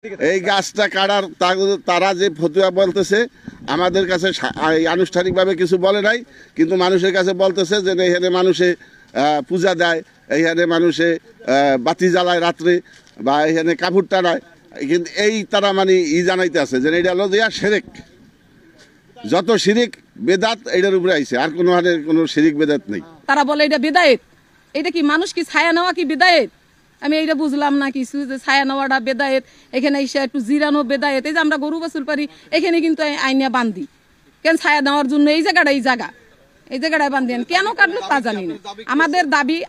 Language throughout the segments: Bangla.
এই গাছটা কাটার তারা যে ফতুয়া বলতেছে আমাদের কাছে আনুষ্ঠানিকভাবে কিছু বলে নাই, কিন্তু মানুষের কাছে বলতেছে যে এখানে মানুষে পূজা দেয়, এইখানে মানুষে বাতি জ্বালায় রাত্রে, বা এখানে কাপড় টানায়। কিন্তু এই তারা মানে জানাইতে আছে যে এটা হলো দেয়া শিরিক, যত শিরিক বেদাত এটার উপরে আইছে, আর কোনো শিরিক বেদাত নেই। তারা বলে এটা বেদায়েত। এটা কি মানুষ কি ছায়া নেওয়া কি বেদায়েত? আমি এইটা বুঝলাম না কিছু, যে ছায়া নেওয়াটা বেদায়েত, এখানে এসে একটু জিরানো বেদায়েত। এই যে আমরা গরু বাছুর পারি, এখানে কিন্তু আইনিয়া বান্ধি কেন ছায়া নেওয়ার জন্য? এই জায়গাটায় বান্ধি কেন কাটলো তা জানি না।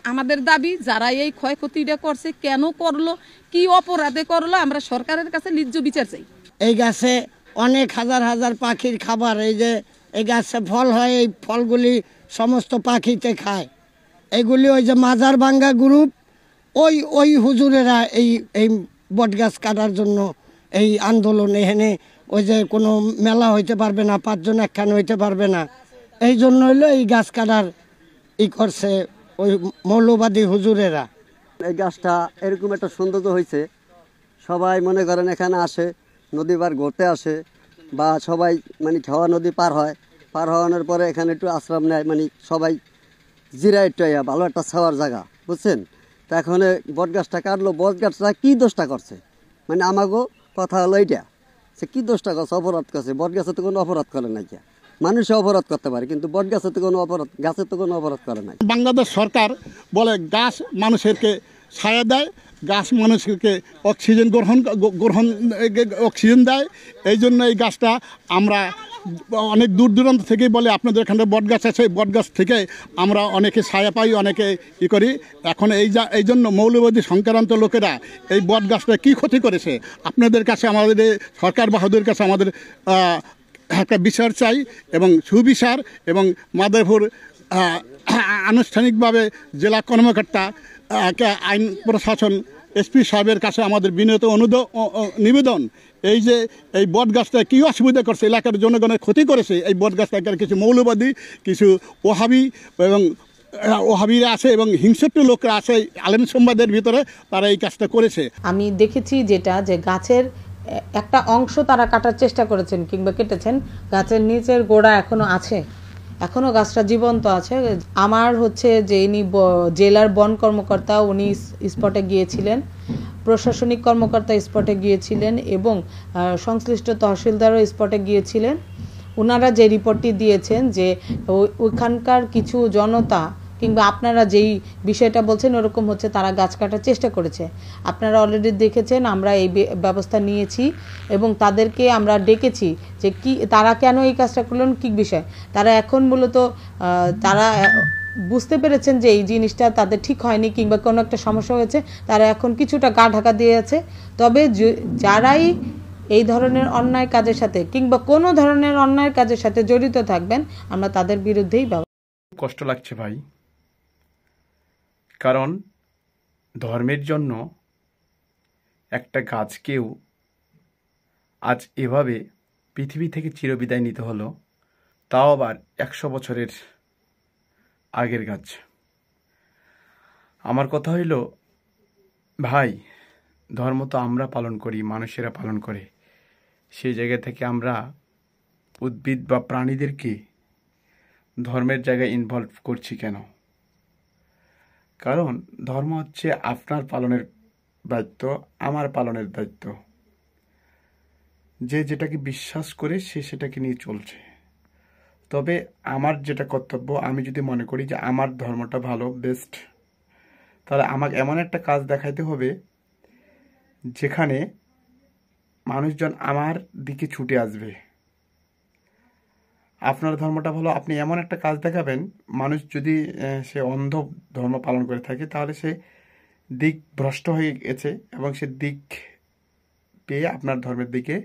আমাদের দাবি যারা এই ক্ষয়ক্ষতিটা করছে কেন করলো, কি অপরাধে করলো, আমরা সরকারের কাছে ন্যায্য বিচার চাই। এই গাছে অনেক হাজার হাজার পাখির খাবার, এই যে এই গাছে ফল হয়, এই ফলগুলি সমস্ত পাখিতে খায়। এইগুলি ওই যে মাজার ভাঙ্গা গ্রুপ, ওই হুজুরেরা এই বটগাছ কাটার জন্য এই আন্দোলন। এখানে ওই যে কোনো মেলা হইতে পারবে না, 5 জন একখানে হইতে পারবে না, এই জন্য হইলো এই গাছ কাটার করছে ওই মৌলবাদী হুজুরেরা। এই গাছটা এরকম একটা সৌন্দর্য হয়েছে, সবাই মনে করেন এখানে আসে, নদী পার ঘুরতে আসে, বা সবাই মানে খাওয়া নদী পার হওয়ানোর পরে এখানে একটু আশ্রম নেয়, মানে সবাই জিরায় একটু ভালো একটা ছাওয়ার জায়গা, বুঝছেন? তা এখন বট গাছটা কাটলো, বট গাছটা কী দোষটা করছে? মানে আমাকেও কথা হলো এইটা, সে কী দোষটা করছে, অপরাধ করছে? বট গাছে তো কোনো অপরাধ করে নাই, মানুষে অপরাধ করতে পারে, কিন্তু বট গাছে তো কোনো গাছের তো কোনো অপরাধ করে নাই। বাংলাদেশ সরকার বলে গাছ মানুষেরকে ছায়া দেয়, গাছ মানুষকে গ্রহণ অক্সিজেন দেয়। এই জন্য এই গাছটা আমরা অনেক দূর দূরান্ত থেকেই বলে আপনাদের এখানে বট গাছ আছে, বট গাছ থেকে আমরা অনেকে ছায়া পাই, অনেকে করি। এখন এই জন্য মৌলবাদী সংক্রান্ত লোকেরা এই বট গাছটা কী ক্ষতি করেছে, আপনাদের কাছে, আমাদের সরকার বাহাদুরের কাছে আমাদের একটা বিচার চাই, এবং সুবিচার, এবং মাদারীপুর আনুষ্ঠানিকভাবে জেলা কর্মকর্তা, আইন প্রশাসন, এসপি সাহেবের কাছে আমাদের বিনীত নিবেদন, এই যে এই বট গাছটা কী অসুবিধা করছে, এলাকার জনগণের ক্ষতি করেছে, এই বট গাছটা কিছু মৌলবাদী, কিছু ওহাবিরা আছে এবং হিংস্র লোকরা আছে আলেম সম্বাদের ভিতরে, তারা এই কাজটা করেছে। আমি দেখেছি যেটা, যে গাছের একটা অংশ তারা কাটার চেষ্টা করেছেন কিংবা কেটেছেন, গাছের নিচের গোড়া এখনো আছে, এখনো গাছটা জীবন্ত আছে। আমার যে ইনি জেলার বন কর্মকর্তা, উনি স্পটে গিয়েছিলেন, প্রশাসনিক কর্মকর্তা স্পটে গিয়েছিলেন, এবং সংশ্লিষ্ট তহসিলদারও স্পটে গিয়েছিলেন। ওনারা যে রিপোর্টটি দিয়েছেন যে ওইখানকার কিছু জনতা কিংবা আপনারা যেই বিষয়টা বলছেন ওরকম হচ্ছে, তারা গাছ কাটার চেষ্টা করেছে। আপনারা অলরেডি দেখেছেন, আমরা এই ব্যবস্থা নিয়েছি এবং তাদেরকে আমরা ডেকেছি যে তারা কেন এই কাজটা করলেন, কী বিষয়। তারা এখন মূলত তারা বুঝতে পেরেছেন যে এই জিনিসটা তাদের ঠিক হয়নি কিংবা কোনো একটা সমস্যা হয়েছে, তারা এখন কিছুটা গা ঢাকা দিয়ে আছে। তবে যারাই এই ধরনের অন্যায় কাজের সাথে কিংবা কোনো ধরনের অন্যায় কাজের সাথে জড়িত থাকবেন, আমরা তাদের বিরুদ্ধেই কষ্ট লাগছে ভাই, কারণ ধর্মের জন্য একটা গাছকেও আজ এভাবে পৃথিবী থেকে চিরবিদায় নিতে হলো, তাও আবার 100 বছরের আগের গাছ। আমার কথা হইল ভাই, ধর্ম তো আমরা পালন করি, মানুষেরা পালন করে, সেই জায়গা থেকে আমরা উদ্ভিদ বা প্রাণীদেরকে ধর্মের জায়গায় ইনভলভ করছি কেন? কারণ ধর্ম হচ্ছে আপনার পালনের দায়িত্ব, আমার পালনের দায়িত্ব। যে যেটাকে বিশ্বাস করে সে সেটাকে নিয়ে চলছে। তবে আমার যেটা কর্তব্য, আমি যদি মনে করি যে আমার ধর্মটা ভালো, বেস্ট, তাহলে আমাকে এমন একটা কাজ দেখাইতে হবে যেখানে মানুষজন আমার দিকে ছুটে আসবে। আপনার ধর্মটা ভালো, আপনি এমন একটা কাজ দেখাবেন, মানুষ যদি সে অন্ধ ধর্ম পালন করে থাকে, তাহলে সে দিক ভ্রষ্ট হয়ে গেছে এবং সে দিক পেয়ে আপনার ধর্মের দিকে